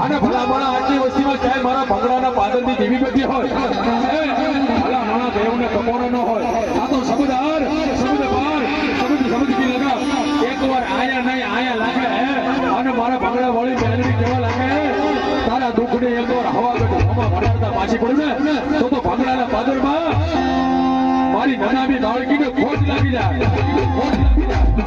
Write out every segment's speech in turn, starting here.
અને ભલા મારા આટલી વસ્તીમાં ક્યાંય મારા ભંગડાના પાદરની દેવી બેઠી હોય ભલા મારા દેવને કપોરો ન હોય આ તો સમુદાર સમુદ્ર પાર સમુદ્ર કી લગા એકવાર આયા નહીં આયા લાગે અને મારા ભંગડા વાળી બેલડી કેવા લાગે તારા દુઃખને એકવાર હવા બેઠો હવા ભરાડતા પાછી પડ્યું ને તો ભંગડાના પાદરમાં મારી નાનામી બાળકીને ખોટ લાગી જાય ખોટ લાગી જાય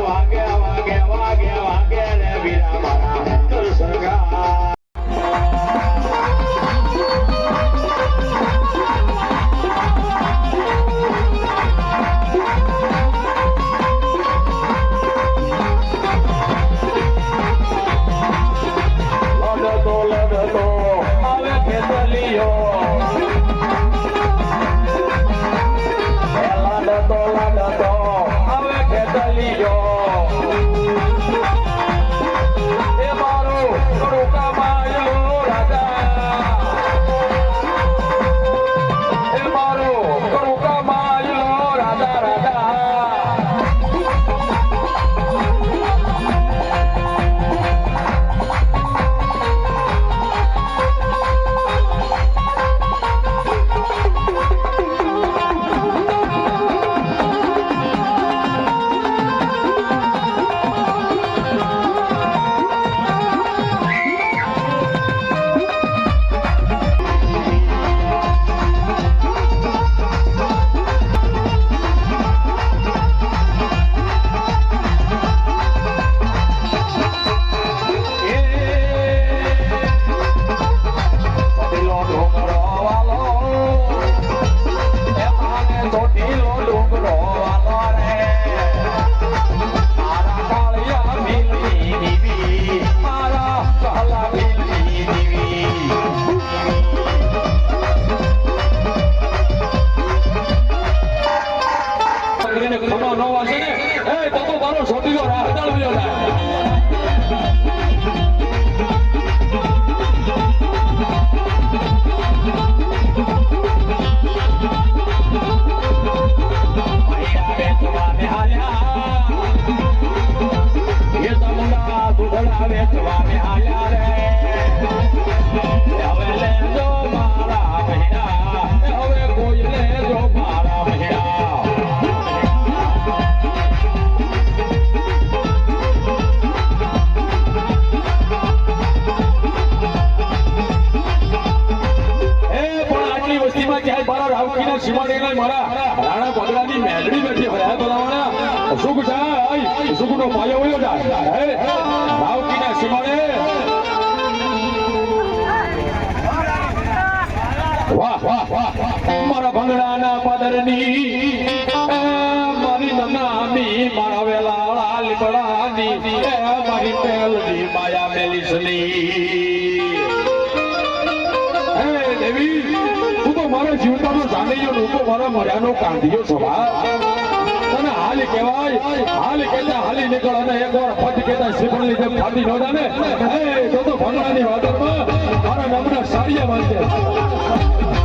વાગે વાગે વાગે વાગે રે વીરા મારા સરગા સીમાડે એટલે મારા રાણા બગડાની મેલડી બેઠી હોય હે બોલાવાના સુખ જાય સુખનો પાયો વયો જાય હે ભાવકીના સીમાડે વાહ વાહ વાહ મારા ભંગડાના પાદરની મારી નાની મારા વેલા લીબડાની મારી પેલની માયા મેલિસની હે દેવી તું તો મારા જીવતાનો જાણીયો નું તો મારા મર્યાનો કાંધિયો સ્વભાવ તને હાલી કહેવાય હાલી કહેતા હાલી નીકળ અને એકવાર ફટ કહેતા શિવણની જેમ ફાટી ન જાને હે તો ભંગડાની વાદળમાં મારા નામના સાડિયા વાંચે